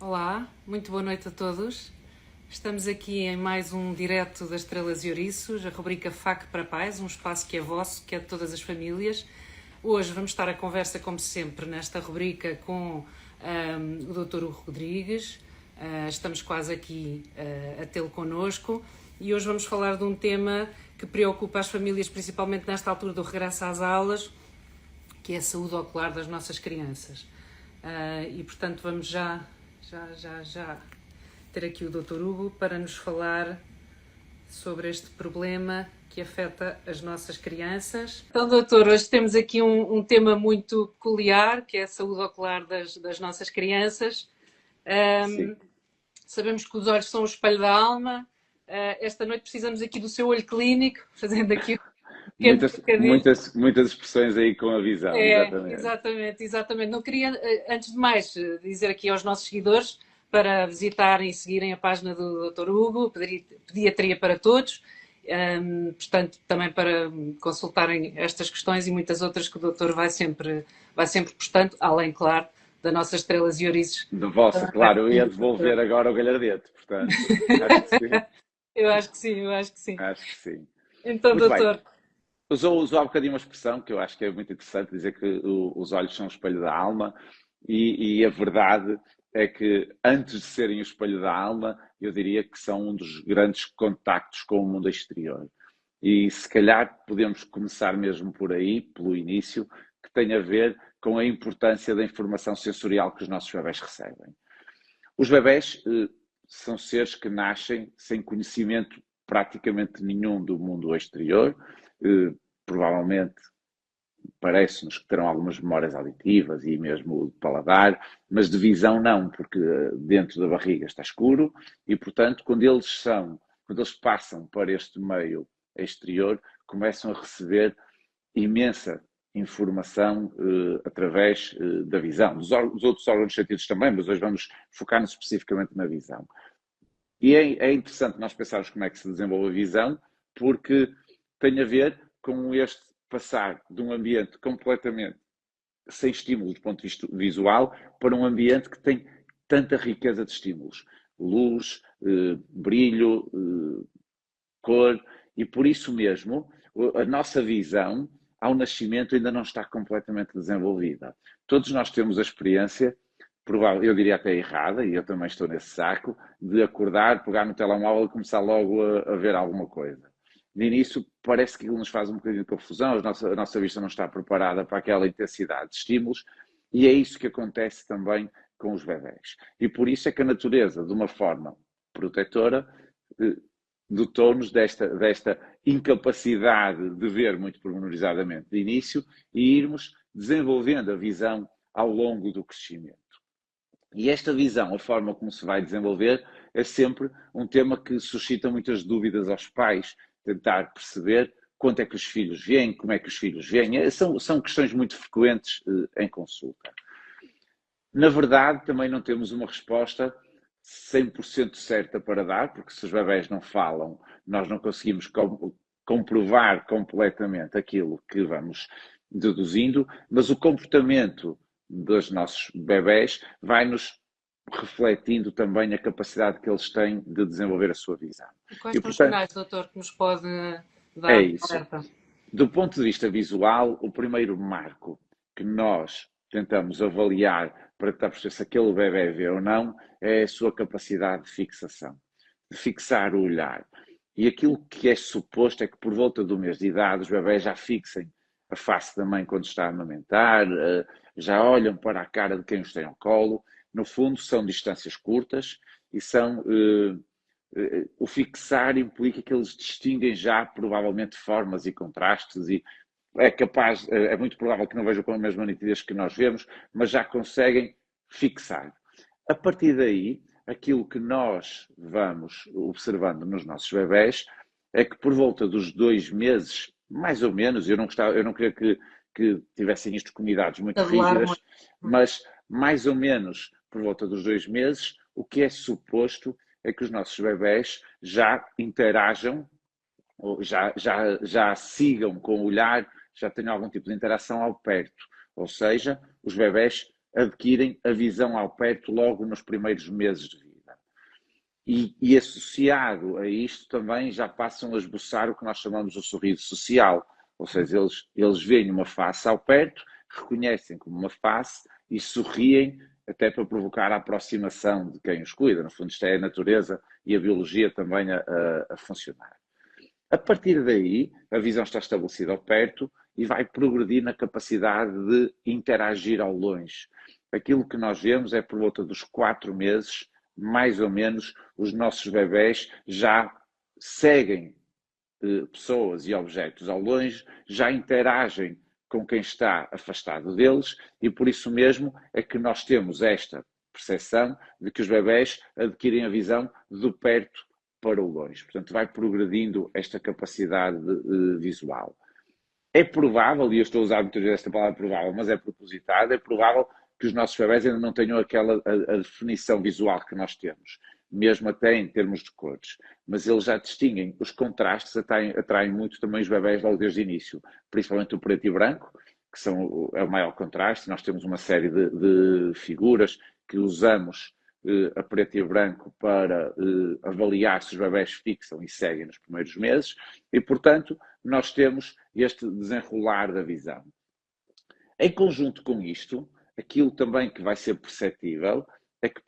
Olá, muito boa noite a todos. Estamos aqui em mais um direto das Estrelas e Ouriços, a rubrica FAC para Pais, um espaço que é vosso, que é de todas as famílias. Hoje vamos estar a conversa, como sempre, nesta rubrica com o Dr. Hugo Rodrigues. Estamos quase aqui a tê-lo connosco e hoje vamos falar de um tema que preocupa as famílias, principalmente nesta altura do regresso às aulas, que é a saúde ocular das nossas crianças. E, portanto, vamos já ter aqui o Dr. Hugo para nos falar sobre este problema que afeta as nossas crianças. Então, doutor, hoje temos aqui um tema muito peculiar, que é a saúde ocular das nossas crianças. Sim, Sabemos que os olhos são o espelho da alma. Esta noite precisamos aqui do seu olho clínico, fazendo aqui um pequeno muitas, trocadilho. muitas expressões aí com a visão, É, exatamente. exatamente, exatamente. Não queria, antes de mais, dizer aqui aos nossos seguidores para visitarem e seguirem a página do Dr. Hugo, Pediatria para Todos, portanto, também para consultarem estas questões e muitas outras que o doutor vai sempre postando, além, claro, das nossas estrelas e ouriços. De vossa, claro, eu ia devolver agora o galhardete, portanto, acho que sim, Eu acho que sim, eu acho que sim. acho que sim. Então, Muito bem, doutor, usou há bocadinho uma expressão que eu acho que é muito interessante, dizer que os olhos são o espelho da alma, e a verdade é que antes de serem o espelho da alma, eu diria que são um dos grandes contactos com o mundo exterior. E se calhar podemos começar mesmo por aí, pelo início, que tem a ver com a importância da informação sensorial que os nossos bebés recebem. Os bebés são seres que nascem sem conhecimento praticamente nenhum do mundo exterior. Provavelmente parece-nos que terão algumas memórias auditivas e mesmo de paladar, mas de visão não, porque dentro da barriga está escuro e, portanto, quando eles passam para este meio exterior, começam a receber imensa informação através da visão. Dos outros órgãos sentidos também, mas hoje vamos focar-nos especificamente na visão. E é interessante nós pensarmos como é que se desenvolve a visão, porque tem a ver com este passar de um ambiente completamente sem estímulos do ponto de vista visual para um ambiente que tem tanta riqueza de estímulos. Luz, brilho, cor, e por isso mesmo a nossa visão ao nascimento ainda não está completamente desenvolvida. Todos nós temos a experiência, eu diria até errada, e eu também estou nesse saco, de acordar, pegar no telemóvel e começar logo a ver alguma coisa. De início parece que aquilo nos faz um bocadinho de confusão, a nossa vista não está preparada para aquela intensidade de estímulos, e é isso que acontece também com os bebés. E por isso é que a natureza, de uma forma protetora, dotou-nos desta incapacidade de ver muito pormenorizadamente de início e irmos desenvolvendo a visão ao longo do crescimento. E esta visão, a forma como se vai desenvolver, é sempre um tema que suscita muitas dúvidas aos pais, tentar perceber quanto é que os filhos veem, como é que os filhos veem. São questões muito frequentes em consulta. Na verdade, também não temos uma resposta 100% certa para dar, porque se os bebés não falam, nós não conseguimos comprovar completamente aquilo que vamos deduzindo, mas o comportamento dos nossos bebés vai-nos refletindo também a capacidade que eles têm de desenvolver a sua visão. e quais E, são os portanto, sinais, doutor, que nos pode é dar de isso. alerta? Do ponto de vista visual, o primeiro marco que nós tentamos avaliar para tentar perceber se aquele bebê vê ou não é a sua capacidade de fixação, de fixar o olhar. E aquilo que é suposto é que por volta do mês de idade os bebés já fixem a face da mãe quando está a amamentar, já olham para a cara de quem os tem ao colo. No fundo, são distâncias curtas e são o fixar implica que eles distinguem já provavelmente formas e contrastes e é muito provável que não vejam com a mesma nitidez que nós vemos, mas já conseguem fixar. A partir daí, aquilo que nós vamos observando nos nossos bebés é que por volta dos 2 meses, mais ou menos, eu não queria que tivessem isto com idades muito Tabular rígidas, muito. mas mais ou menos por volta dos 2 meses, o que é suposto é que os nossos bebés já interajam, ou já sigam com o olhar, já tenham algum tipo de interação ao perto. Ou seja, os bebés adquirem a visão ao perto logo nos primeiros meses de vida. E associado a isto também já passam a esboçar o que nós chamamos de sorriso social, ou seja, eles veem uma face ao perto, reconhecem como uma face e sorriem até para provocar a aproximação de quem os cuida. No fundo, isto é a natureza e a biologia também a funcionar. A partir daí, a visão está estabelecida ao perto e vai progredir na capacidade de interagir ao longe. Aquilo que nós vemos é por volta dos 4 meses, mais ou menos, os nossos bebés já seguem pessoas e objetos ao longe, já interagem com quem está afastado deles e por isso mesmo é que nós temos esta percepção de que os bebés adquirem a visão do perto para o longe. Portanto, vai progredindo esta capacidade visual. É provável, e eu estou a usar muitas vezes esta palavra provável, mas é propositado, é provável que os nossos bebés ainda não tenham aquela a definição visual que nós temos, mesmo até em termos de cores. Mas eles já distinguem, os contrastes atraem muito também os bebés logo desde o início, principalmente o preto e branco, que é o maior contraste. Nós temos uma série de figuras que usamos a preto e branco para avaliar se os bebés fixam e seguem nos primeiros meses e, portanto, nós temos este desenrolar da visão. Em conjunto com isto, aquilo também que vai ser perceptível é que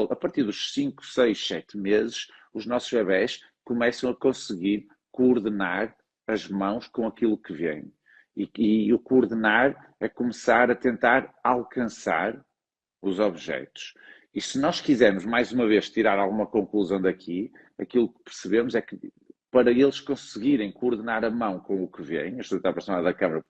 a partir dos 5, 6, 7 meses, os nossos bebés começam a conseguir coordenar as mãos com aquilo que vem. E o coordenar é começar a tentar alcançar os objetos. E se nós quisermos, mais uma vez, tirar alguma conclusão daqui, aquilo que percebemos é que para eles conseguirem coordenar a mão com o que vem, estou a estar aproximado da câmara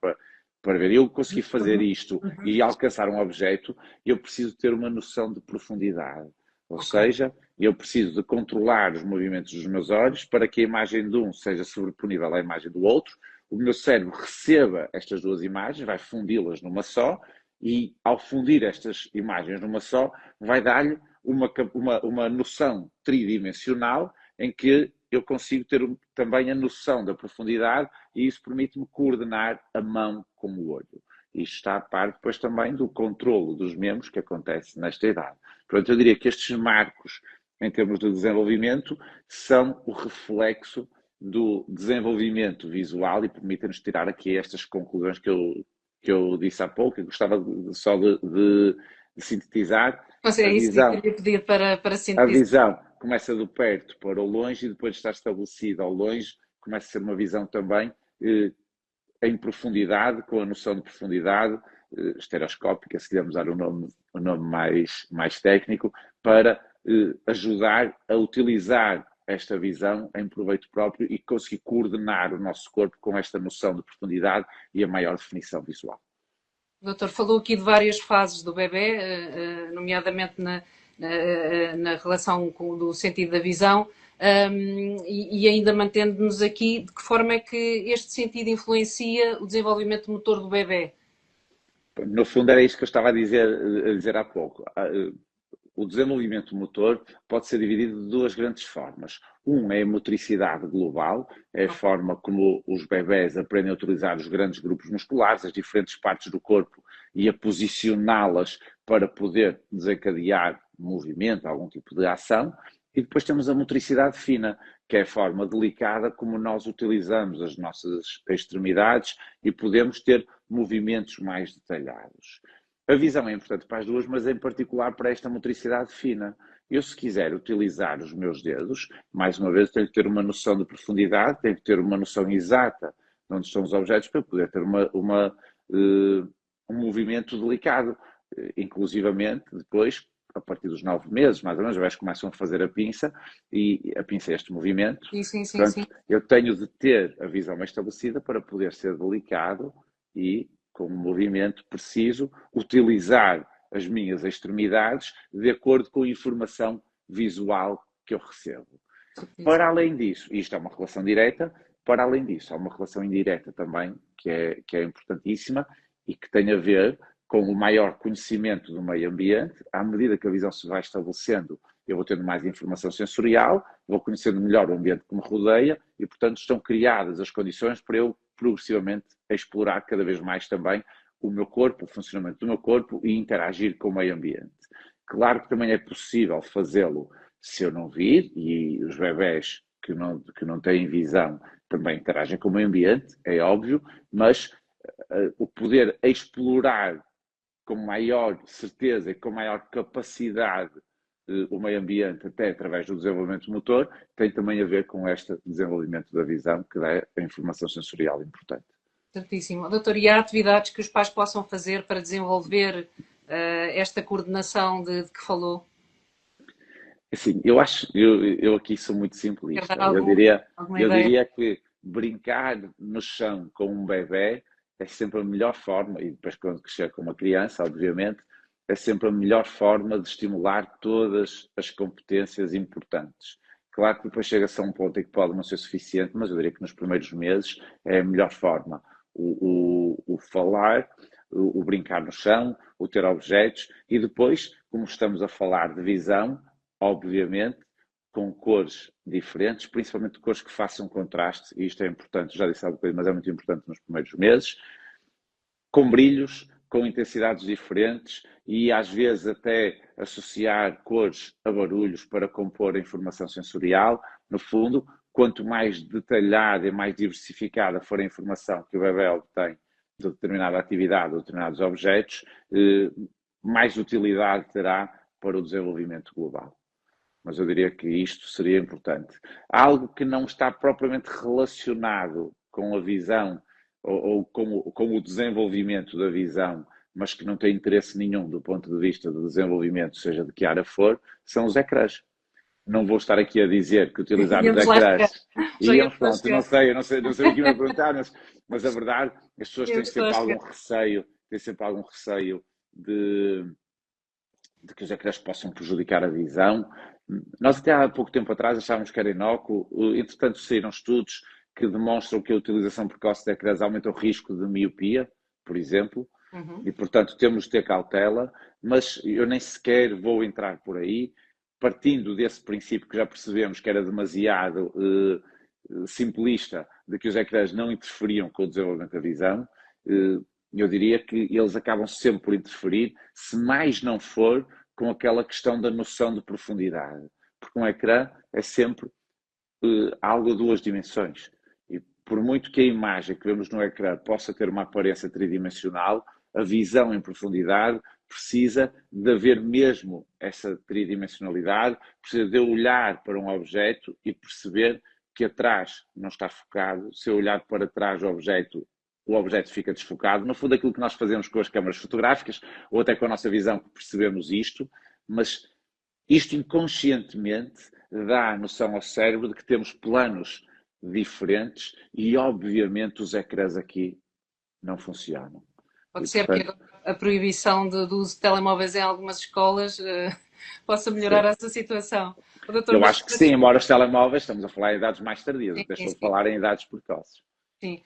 para ver, eu conseguir fazer isto e alcançar um objeto, eu preciso ter uma noção de profundidade. Ou seja, eu preciso de controlar os movimentos dos meus olhos para que a imagem de um seja sobreponível à imagem do outro, o meu cérebro receba estas duas imagens, vai fundi-las numa só, e ao fundir estas imagens numa só, vai dar-lhe uma noção tridimensional em que eu consigo ter também a noção da profundidade e isso permite-me coordenar a mão com o olho. Isto está a par depois também do controlo dos membros que acontece nesta idade. Portanto, eu diria que estes marcos, em termos de desenvolvimento, são o reflexo do desenvolvimento visual e permitem-nos tirar aqui estas conclusões que eu disse há pouco, eu gostava só de sintetizar. Mas é isso que eu queria pedir para A sintetizar. visão começa do perto para o longe e depois de estar estabelecida ao longe, começa a ser uma visão também em profundidade, com a noção de profundidade estereoscópica, se quisermos dar um nome mais técnico, para ajudar a utilizar esta visão em proveito próprio e conseguir coordenar o nosso corpo com esta noção de profundidade e a maior definição visual. O doutor falou aqui de várias fases do bebê, nomeadamente na relação do sentido da visão, e ainda mantendo-nos aqui, de que forma é que este sentido influencia o desenvolvimento motor do bebê? No fundo era isto que eu estava a dizer há pouco. O desenvolvimento motor pode ser dividido de duas grandes formas. É a motricidade global, é a forma como os bebés aprendem a utilizar os grandes grupos musculares, as diferentes partes do corpo e a posicioná-las para poder desencadear movimento, algum tipo de ação. E depois temos a motricidade fina, que é a forma delicada como nós utilizamos as nossas extremidades e podemos ter movimentos mais detalhados. A visão é importante para as duas, mas em particular para esta motricidade fina. Eu, se quiser utilizar os meus dedos, mais uma vez, tenho que ter uma noção de profundidade, tenho que ter uma noção exata de onde estão os objetos para poder ter um movimento delicado. Inclusivamente, depois, a partir dos 9 meses, mais ou menos, os bebés começam a fazer a pinça, e a pinça é este movimento. Sim. Portanto, eu tenho de ter a visão bem estabelecida para poder ser delicado e com um movimento preciso, utilizar as minhas extremidades de acordo com a informação visual que eu recebo. Para além disso, isto é uma relação direta, para além disso, há uma relação indireta também, que é importantíssima e que tem a ver com o maior conhecimento do meio ambiente. À medida que a visão se vai estabelecendo, eu vou tendo mais informação sensorial, vou conhecendo melhor o ambiente que me rodeia e, portanto, estão criadas as condições para eu progressivamente explorar cada vez mais também o meu corpo, o funcionamento do meu corpo e interagir com o meio ambiente. Claro que também é possível fazê-lo se eu não vir, e os bebés que não têm visão também interagem com o meio ambiente, é óbvio, mas o poder explorar com maior certeza e com maior capacidade o meio ambiente, até através do desenvolvimento motor, tem também a ver com este desenvolvimento da visão, que dá a informação sensorial importante. Certíssimo. Doutor, e há atividades que os pais possam fazer para desenvolver esta coordenação de que falou? Assim, eu aqui sou muito Quer simplista. dar alguma Eu ideia? diria que brincar no chão com um bebé é sempre a melhor forma, e depois quando crescer com uma criança, obviamente, é sempre a melhor forma de estimular todas as competências importantes. Claro que depois chega-se a um ponto em que pode não ser suficiente, mas eu diria que nos primeiros meses é a melhor forma. O falar, o brincar no chão, o ter objetos, e depois, como estamos a falar de visão, obviamente, com cores diferentes, principalmente cores que façam contraste, e isto é importante, já disse há bocadinho, mas é muito importante nos primeiros meses, com brilhos, com intensidades diferentes e às vezes até associar cores a barulhos para compor a informação sensorial. No fundo, quanto mais detalhada e mais diversificada for a informação que o bebê obtém de determinada atividade ou determinados objetos, mais utilidade terá para o desenvolvimento global. Mas eu diria que isto seria importante. Algo que não está propriamente relacionado com a visão ou com o desenvolvimento da visão, mas que não tem interesse nenhum do ponto de vista do desenvolvimento, seja de que área for, são os ecrãs. Não vou estar aqui a dizer que utilizar os Íamos lá chegar. ecrãs. Já Íamos, íamos lá pronto, chegar. não sei o que me perguntar, mas a verdade, as pessoas Íamos lá chegar. têm sempre algum receio de que os ecrãs possam prejudicar a visão. Nós até há pouco tempo atrás achávamos que era inócuo, entretanto saíram estudos que demonstram que a utilização precoce de ecrãs aumenta o risco de miopia, por exemplo, e portanto temos de ter cautela, mas eu nem sequer vou entrar por aí, partindo desse princípio que já percebemos que era demasiado simplista, de que os ecrãs não interferiam com o desenvolvimento da visão, eu diria que eles acabam sempre por interferir, se mais não for com aquela questão da noção de profundidade. Porque um ecrã é sempre algo a duas dimensões. E por muito que a imagem que vemos no ecrã possa ter uma aparência tridimensional, a visão em profundidade precisa de haver mesmo essa tridimensionalidade, precisa de eu olhar para um objeto e perceber que atrás não está focado. Se eu olhar para trás do objeto, o objeto fica desfocado. No fundo, aquilo que nós fazemos com as câmaras fotográficas, ou até com a nossa visão, que percebemos isto, mas isto inconscientemente dá a noção ao cérebro de que temos planos diferentes e, obviamente, os ecrãs aqui não funcionam. Pode E, ser que portanto, a proibição do uso de telemóveis em algumas escolas possa melhorar sim. essa situação. O doutor, Eu acho que sim, embora os telemóveis, estamos a falar em idades mais tardias, sim, até sim, estou a sim. falar em idades precoces. Sim.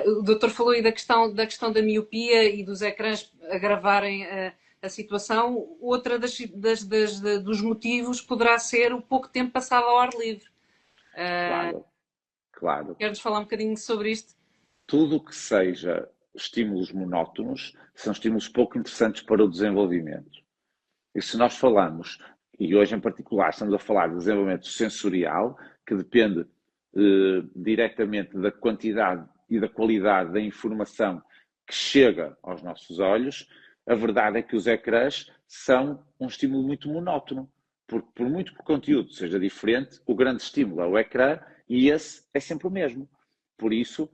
O doutor falou aí da questão da miopia e dos ecrãs agravarem a situação. Outra dos motivos poderá ser o pouco tempo passado ao ar livre. Claro, claro. Quer-nos falar um bocadinho sobre isto? Tudo o que seja estímulos monótonos são estímulos pouco interessantes para o desenvolvimento. E se nós falamos, e hoje em particular estamos a falar de desenvolvimento sensorial, que depende diretamente da quantidade e da qualidade da informação que chega aos nossos olhos, a verdade é que os ecrãs são um estímulo muito monótono, porque por muito que o conteúdo seja diferente, o grande estímulo é o ecrã e esse é sempre o mesmo. Por isso,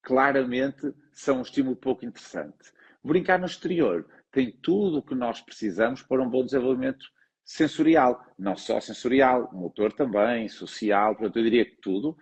claramente, são um estímulo pouco interessante. Brincar no exterior tem tudo o que nós precisamos para um bom desenvolvimento sensorial. Não só sensorial, motor também, social, portanto, eu diria que tudo.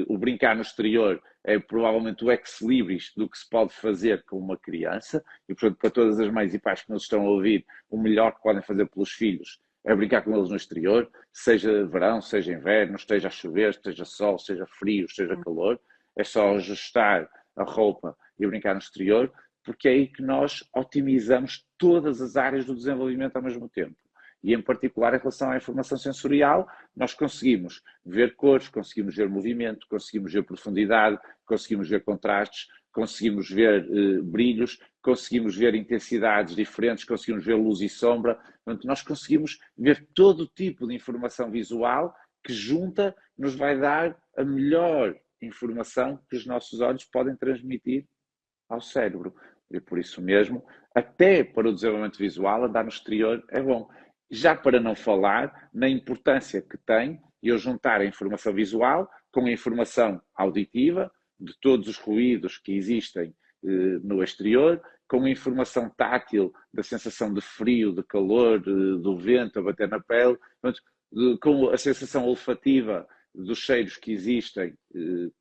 O brincar no exterior é provavelmente o ex-libris do que se pode fazer com uma criança e, portanto, para todas as mães e pais que nos estão a ouvir, o melhor que podem fazer pelos filhos é brincar com eles no exterior, seja verão, seja inverno, esteja a chover, esteja sol, seja frio, seja calor. É só ajustar a roupa e brincar no exterior, porque é aí que nós otimizamos todas as áreas do desenvolvimento ao mesmo tempo. E em particular em relação à informação sensorial, nós conseguimos ver cores, conseguimos ver movimento, conseguimos ver profundidade, conseguimos ver contrastes, conseguimos ver brilhos, conseguimos ver intensidades diferentes, conseguimos ver luz e sombra. Portanto, nós conseguimos ver todo tipo de informação visual que junta nos vai dar a melhor informação que os nossos olhos podem transmitir ao cérebro. E por isso mesmo, até para o desenvolvimento visual, andar no exterior é bom. Já para não falar na importância que tem eu juntar a informação visual com a informação auditiva, de todos os ruídos que existem no exterior, com a informação tátil da sensação de frio, de calor, do vento a bater na pele, com a sensação olfativa dos cheiros que existem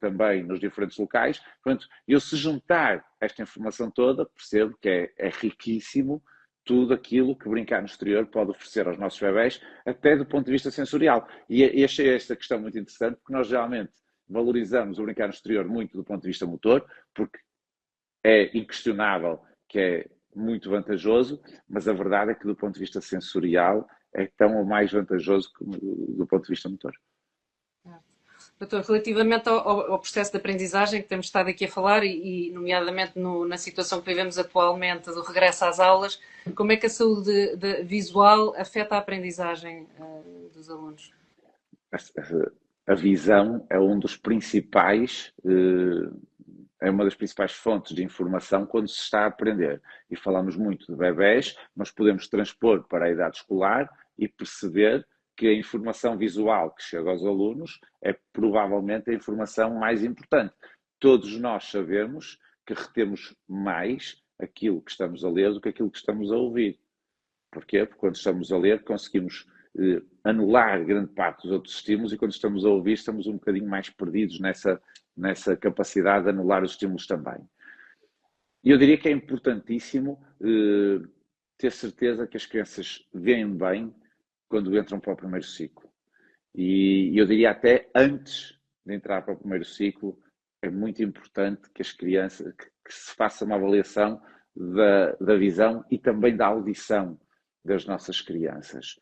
também nos diferentes locais. Portanto, eu se juntar esta informação toda, percebo que é riquíssimo tudo aquilo que brincar no exterior pode oferecer aos nossos bebés, até do ponto de vista sensorial. E achei esta questão muito interessante, porque nós geralmente valorizamos o brincar no exterior muito do ponto de vista motor, porque é inquestionável que é muito vantajoso, mas a verdade é que do ponto de vista sensorial é tão ou mais vantajoso como do ponto de vista motor. Doutor, relativamente ao processo de aprendizagem que temos estado aqui a falar, nomeadamente na situação que vivemos atualmente do regresso às aulas, como é que a saúde visual afeta a aprendizagem dos alunos? A visão é um dos principais, é uma das principais fontes de informação quando se está a aprender. E falamos muito de bebés, nós podemos transpor para a idade escolar e perceber que a informação visual que chega aos alunos é provavelmente a informação mais importante. Todos nós sabemos que retemos mais aquilo que estamos a ler do que aquilo que estamos a ouvir. Porquê? Porque quando estamos a ler conseguimos anular grande parte dos outros estímulos e quando estamos a ouvir estamos um bocadinho mais perdidos nessa capacidade de anular os estímulos também. E eu diria que é importantíssimo ter certeza que as crianças veem bem quando entram para o primeiro ciclo. E eu diria até antes de entrar para o primeiro ciclo, é muito importante que as crianças, que se faça uma avaliação da visão e também da audição das nossas crianças.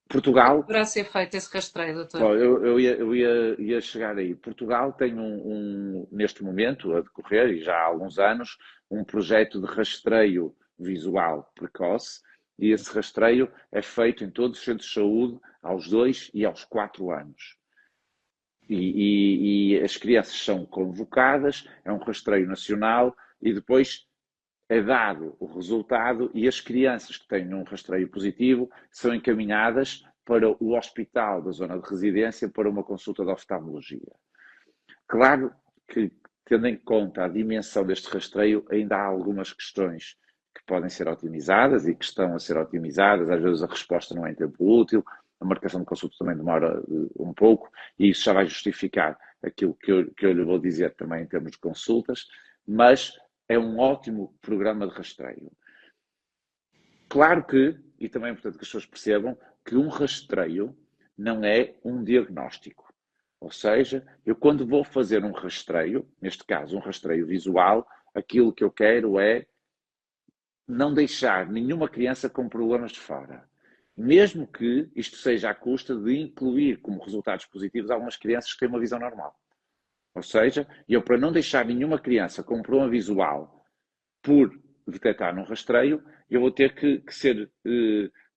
Portugal... Poderá ser feito esse rastreio, doutor? Eu ia chegar aí. Portugal tem neste momento, a decorrer, e já há alguns anos, um projeto de rastreio visual precoce, e esse rastreio é feito em todos os centros de saúde aos 2 e aos 4 anos. E as crianças são convocadas, é um rastreio nacional, e depois é dado o resultado e as crianças que têm um rastreio positivo são encaminhadas para o hospital da zona de residência para uma consulta de oftalmologia. Claro que, tendo em conta a dimensão deste rastreio, ainda há algumas questões que podem ser otimizadas e que estão a ser otimizadas. Às vezes a resposta não é em tempo útil, a marcação de consulta também demora um pouco e isso já vai justificar aquilo que eu lhe vou dizer também em termos de consultas, mas é um ótimo programa de rastreio. Claro que, e também é importante que as pessoas percebam, que um rastreio não é um diagnóstico. Ou seja, eu quando vou fazer um rastreio, neste caso um rastreio visual, aquilo que eu quero é não deixar nenhuma criança com problemas de fora. Mesmo que isto seja à custa de incluir como resultados positivos algumas crianças que têm uma visão normal. Ou seja, eu para não deixar nenhuma criança com um problema visual por detectar num rastreio, eu vou ter que ser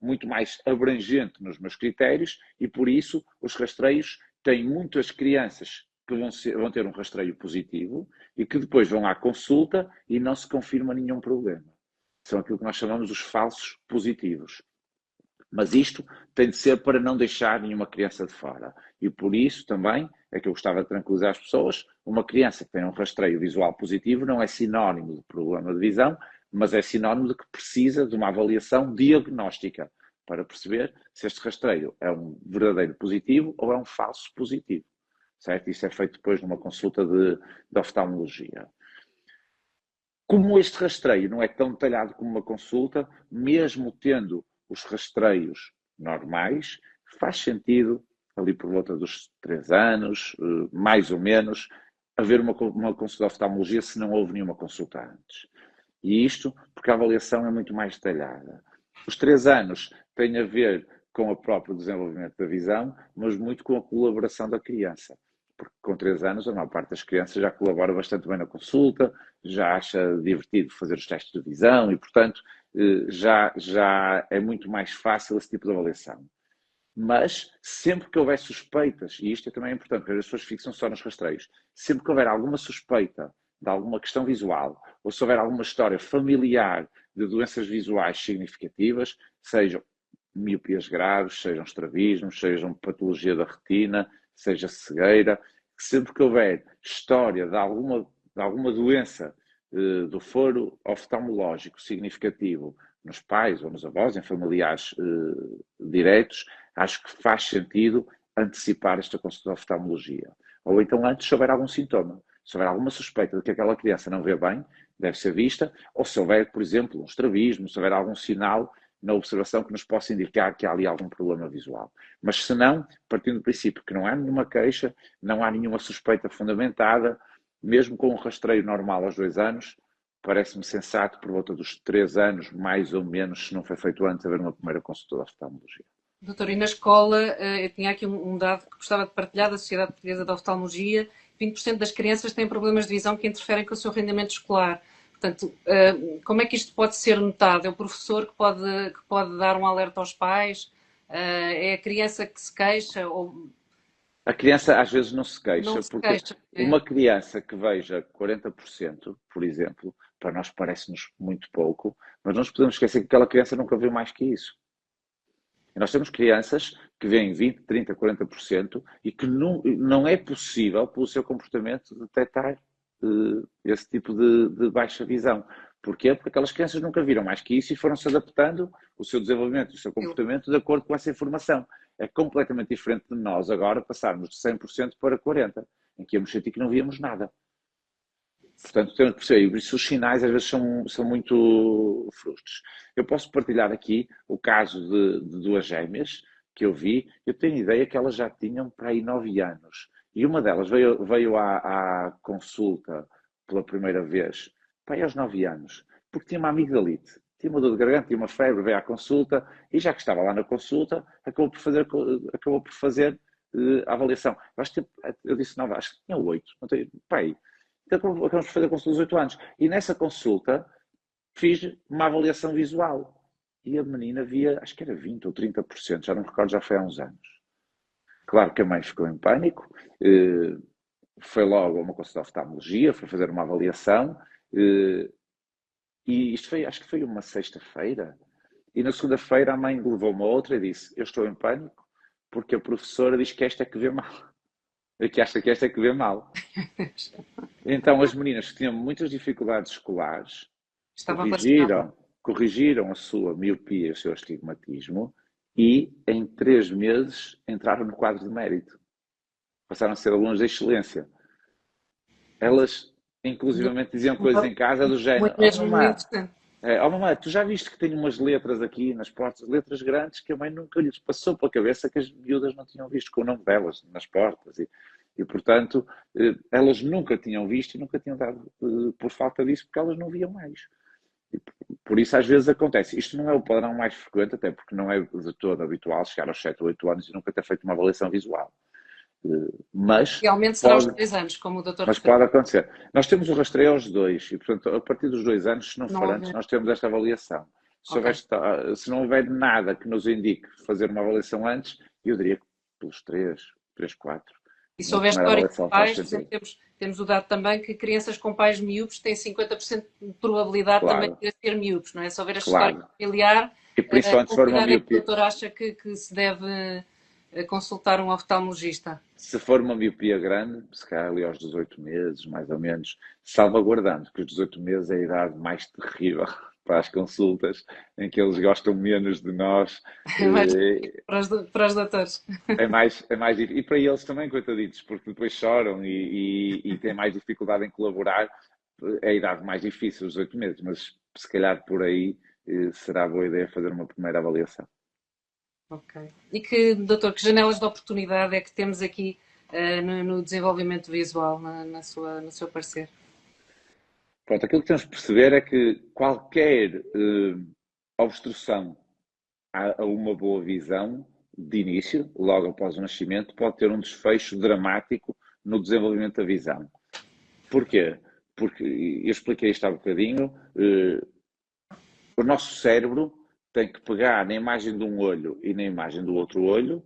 muito mais abrangente nos meus critérios e por isso os rastreios têm muitas crianças que vão ter um rastreio positivo e que depois vão à consulta e não se confirma nenhum problema. São aquilo que nós chamamos os falsos positivos. Mas isto tem de ser para não deixar nenhuma criança de fora. E por isso também é que eu gostava de tranquilizar as pessoas, uma criança que tem um rastreio visual positivo não é sinónimo de problema de visão, mas é sinónimo de que precisa de uma avaliação diagnóstica para perceber se este rastreio é um verdadeiro positivo ou é um falso positivo. Certo? Isso é feito depois numa consulta de oftalmologia. Como este rastreio não é tão detalhado como uma consulta, mesmo tendo os rastreios normais, faz sentido, ali por volta dos 3 anos, mais ou menos, haver uma consulta de oftalmologia se não houve nenhuma consulta antes. E isto porque a avaliação é muito mais detalhada. Os 3 anos têm a ver com o próprio desenvolvimento da visão, mas muito com a colaboração da criança. porque com 3 anos a maior parte das crianças já colabora bastante bem na consulta, já acha divertido fazer os testes de visão e, portanto, já é muito mais fácil esse tipo de avaliação. Mas sempre que houver suspeitas, e isto também é importante, porque as pessoas fixam só nos rastreios, sempre que houver alguma suspeita de alguma questão visual, ou se houver alguma história familiar de doenças visuais significativas, sejam miopias graves, sejam estrabismos, sejam patologia da retina, seja cegueira, sempre que houver história de alguma doença do foro oftalmológico significativo nos pais ou nos avós, em familiares diretos, acho que faz sentido antecipar esta consulta de oftalmologia. Ou então antes, se houver algum sintoma, se houver alguma suspeita de que aquela criança não vê bem, deve ser vista, ou se houver, por exemplo, um estrabismo, se houver algum sinal na observação que nos possa indicar que há ali algum problema visual. Mas se não, partindo do princípio que não há nenhuma queixa, não há nenhuma suspeita fundamentada, mesmo com um rastreio normal aos 2 anos, parece-me sensato, por volta dos 3 anos, mais ou menos, se não foi feito antes, haver uma primeira consulta de oftalmologia. Doutor, e na escola, eu tinha aqui um dado que gostava de partilhar da Sociedade Portuguesa de Oftalmologia: 20% das crianças têm problemas de visão que interferem com o seu rendimento escolar. Portanto, como é que isto pode ser notado? É o professor que pode dar um alerta aos pais? É a criança que se queixa? Ou A criança às vezes não se queixa, não se porque queixa? uma criança que veja 40%, por exemplo, para nós parece-nos muito pouco, mas não nos podemos esquecer que aquela criança nunca viu mais que isso. E nós temos crianças que veem 20, 30, 40% e que não é possível, pelo seu comportamento, detectar esse tipo de baixa visão. Porquê? Porque aquelas crianças nunca viram mais que isso e foram-se adaptando o seu desenvolvimento, o seu comportamento de acordo com essa informação. É completamente diferente de nós agora passarmos de 100% para 40%, em que íamos sentir que não víamos nada. Portanto, temos que perceber, e os sinais às vezes são muito frustros. Eu posso partilhar aqui o caso de 2 gêmeas que eu vi. Eu tenho ideia que elas já tinham para aí 9 anos. E uma delas veio à consulta pela primeira vez, para aí aos 9 anos, porque tinha uma amigdalite. Tinha uma dor de garganta, tinha uma febre, veio à consulta e já que estava lá na consulta, acabou por fazer a avaliação. Eu disse 9, acho que tinha 8. Não tenho, pai, então acabamos por fazer a consulta dos 8 anos. E nessa consulta fiz uma avaliação visual. E a menina via, acho que era 20 ou 30%, já não me recordo, já foi há uns anos. Claro que a mãe ficou em pânico, foi logo a uma consulta de oftalmologia, foi fazer uma avaliação, e isto foi, acho que foi uma sexta-feira. E na segunda-feira a mãe levou-me a outra e disse: eu estou em pânico porque a professora diz que esta é que vê mal. Que acha que esta é que vê mal. Então as meninas que tinham muitas dificuldades escolares Estava relacionado. corrigiram a sua miopia, o seu astigmatismo e em 3 meses entraram no quadro de mérito. Passaram a ser alunos de excelência. Elas inclusivamente diziam coisas em casa do género: Muito mesmo, muito interessante. mamãe, tu já viste que tem umas letras aqui nas portas, letras grandes que a mãe nunca lhes passou pela cabeça, que as miúdas não tinham visto com o nome delas nas portas. E portanto, elas nunca tinham visto e nunca tinham dado por falta disso, porque elas não viam mais. E por isso, às vezes, acontece. Isto não é o padrão mais frequente, até porque não é de todo habitual chegar aos 7 ou 8 anos e nunca ter feito uma avaliação visual. Mas Realmente será aos 3 anos, como o doutor mas referiu. pode acontecer. Nós temos o rastreio aos 2 e, portanto, a partir dos 2 anos, se não Não for antes, houver. nós temos esta avaliação. Ok. Se não houver nada que nos indique fazer uma avaliação antes, eu diria que pelos 3, 4, E se uma houver primeira histórico de avaliação faz pais, por exemplo, sentido. temos o dado também que crianças com pais miúpes têm 50% de probabilidade também Claro, de ser miúpes, não é? Se houver a história claro. familiar, E principalmente se com for uma cuidado é que o miopia, doutor acha que se deve consultar um oftalmologista? se for uma miopia grande, se calhar ali aos 18 meses, mais ou menos, salvaguardando que os 18 meses é a idade mais terrível para as consultas, em que eles gostam menos de nós. É mais difícil para os doutores. É mais difícil. E para eles também, coitaditos, porque depois choram e têm mais dificuldade em colaborar. É a idade mais difícil, os 8 meses, mas se calhar por aí será boa ideia fazer uma primeira avaliação. Ok. E doutor, que janelas de oportunidade é que temos aqui no desenvolvimento visual, no seu parecer? Pronto, aquilo que temos de perceber é que qualquer obstrução a uma boa visão de início, logo após o nascimento, pode ter um desfecho dramático no desenvolvimento da visão. Porquê? Porque, eu expliquei isto há bocadinho, o nosso cérebro tem que pegar na imagem de um olho e na imagem do outro olho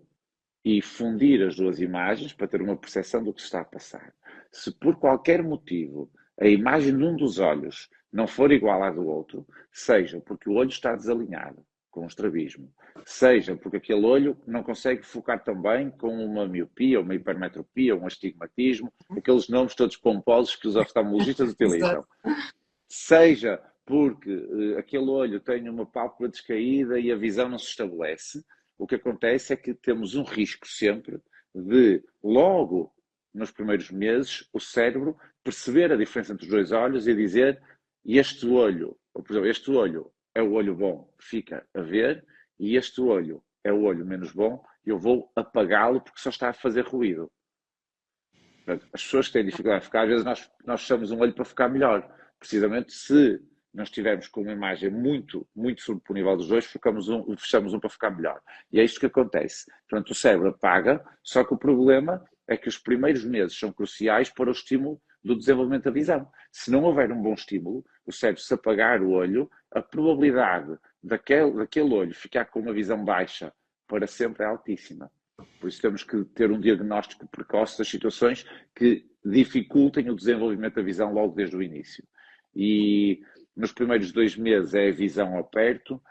e fundir as duas imagens para ter uma percepção do que se está a passar. Se por qualquer motivo a imagem de um dos olhos não for igual à do outro, seja porque o olho está desalinhado, com um estrabismo, seja porque aquele olho não consegue focar tão bem, com uma miopia, uma hipermetropia, um astigmatismo, aqueles nomes todos pomposos que os oftalmologistas utilizam, seja porque aquele olho tem uma pálpebra descaída e a visão não se estabelece, o que acontece é que temos um risco sempre de, logo nos primeiros meses, o cérebro perceber a diferença entre os dois olhos e dizer este olho, ou, por exemplo, este olho é o olho bom, fica a ver, e este olho é o olho menos bom, eu vou apagá-lo porque só está a fazer ruído. Portanto, as pessoas que têm dificuldade de focar, às vezes nós fechamos um olho para focar melhor. Precisamente se nós estivermos com uma imagem muito sobreponível dos dois, fechamos um para focar melhor. E é isto que acontece. Portanto, o cérebro apaga, só que o problema é que os primeiros meses são cruciais para o estímulo do desenvolvimento da visão. Se não houver um bom estímulo, o cérebro, se apagar o olho, a probabilidade daquele olho ficar com uma visão baixa para sempre é altíssima. Por isso temos que ter um diagnóstico precoce das situações que dificultem o desenvolvimento da visão logo desde o início. E nos primeiros 2 meses é a visão ao perto,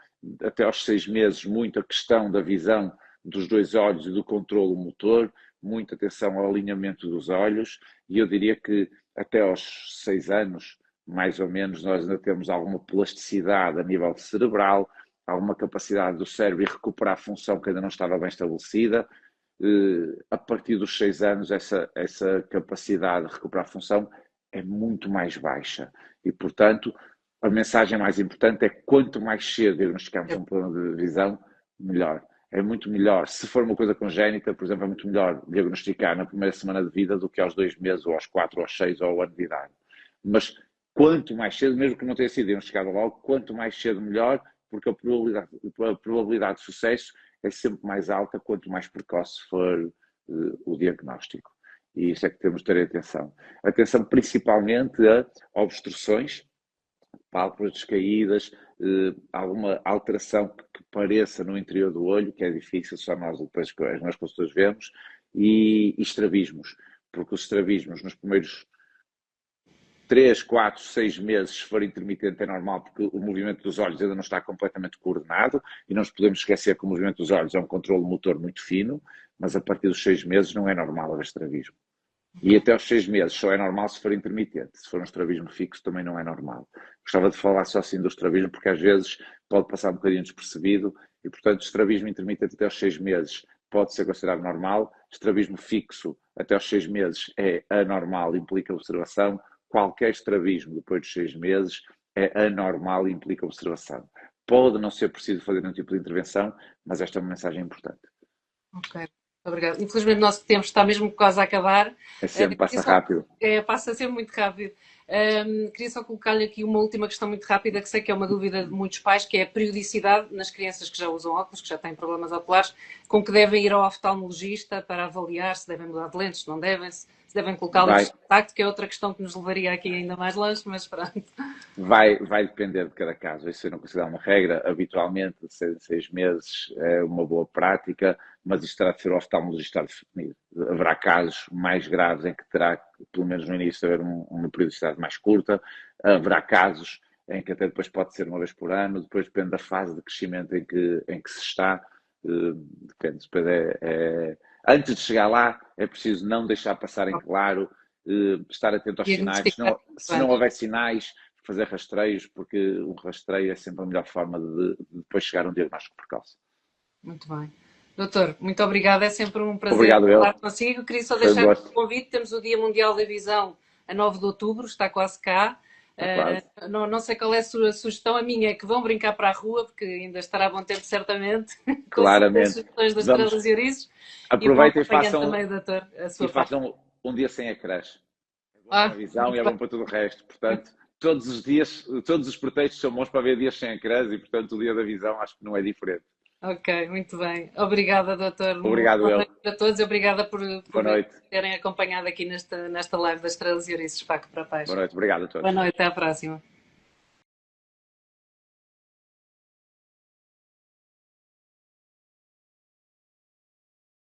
até aos 6 meses muito a questão da visão dos dois olhos e do controlo motor, muita atenção ao alinhamento dos olhos, e eu diria que até aos 6 anos, mais ou menos, nós ainda temos alguma plasticidade a nível cerebral, alguma capacidade do cérebro de recuperar a função que ainda não estava bem estabelecida. A partir dos 6 anos, essa capacidade de recuperar a função é muito mais baixa. E, portanto, a mensagem mais importante é que quanto mais cedo diagnosticamos um problema de visão, melhor. É muito melhor, se for uma coisa congénita, por exemplo, é muito melhor diagnosticar na primeira semana de vida do que aos 2 meses, ou aos 4, ou aos 6, ou ao ano de idade. Mas quanto mais cedo, mesmo que não tenha sido diagnosticado logo, quanto mais cedo melhor, porque a probabilidade de sucesso é sempre mais alta quanto mais precoce for o diagnóstico. E isso é que temos de ter atenção. Atenção principalmente a obstruções, pálpebras descaídas, alguma alteração que pareça no interior do olho, que é difícil, só nós depois as nossas consultas vemos, e estrabismos, porque os estrabismos nos primeiros 3, 4, 6 meses, se for intermitente, é normal, porque o movimento dos olhos ainda não está completamente coordenado, e não nos podemos esquecer que o movimento dos olhos é um controle motor muito fino, mas a partir dos 6 meses não é normal haver estrabismo. E até aos 6 meses só é normal se for intermitente. Se for um estrabismo fixo também não é normal. Gostava de falar só assim do estrabismo, porque às vezes pode passar um bocadinho despercebido, e portanto estrabismo intermitente até aos 6 meses pode ser considerado normal, estrabismo fixo até aos 6 meses é anormal, implica observação, qualquer estrabismo depois dos 6 meses é anormal e implica observação. Pode não ser preciso fazer nenhum tipo de intervenção, mas esta é uma mensagem importante. Ok, obrigado. Infelizmente o nosso tempo está mesmo quase a acabar. É sempre, passa rápido. Passa sempre muito rápido. Queria só colocar-lhe aqui uma última questão muito rápida, que sei que é uma dúvida de muitos pais, que é a periodicidade nas crianças que já usam óculos, que já têm problemas oculares, com que devem ir ao oftalmologista para avaliar se devem mudar de lentes, se não devem, se devem colocá-los em contacto, que é outra questão que nos levaria aqui ainda mais longe, mas pronto. Vai depender de cada caso. Isso eu não considero uma regra. Habitualmente, 6 meses é uma boa prática, mas isto terá de ser o oftalmologista a definir. Haverá casos mais graves em que terá, pelo menos no início, haver uma periodicidade mais curta. Haverá casos em que até depois pode ser uma vez por ano, depois depende da fase de crescimento em que se está. Depende. Depois antes de chegar lá, é preciso não deixar passar em claro, estar atento aos sinais. Se não houver sinais, fazer rastreios, porque um rastreio é sempre a melhor forma de depois chegar a um diagnóstico precoce. Muito bem. Doutor, muito obrigada. É sempre um prazer falar consigo. Queria só deixar um convite. Temos o Dia Mundial da Visão a 9 de outubro, está quase cá. Não sei qual é a sua sugestão. A minha é que vão brincar para a rua, porque ainda estará bom tempo, certamente. Claramente. Com as sugestões das estrelas e ouriços. Aproveitem e façam, também, doutor, façam um dia sem ecrãs. É bom para a visão e é bom para tudo o resto. Portanto, todos os pretextos são bons para ver dias sem ecrãs e, portanto, o dia da visão acho que não é diferente. Ok, muito bem. Obrigada, doutor. Obrigado, Boa eu. noite para todos e obrigada Boa por noite. terem acompanhado aqui nesta live das Estrelas e Ouriços, Faco para a Paz. Boa noite. Obrigado a Boa todos. noite, até à próxima.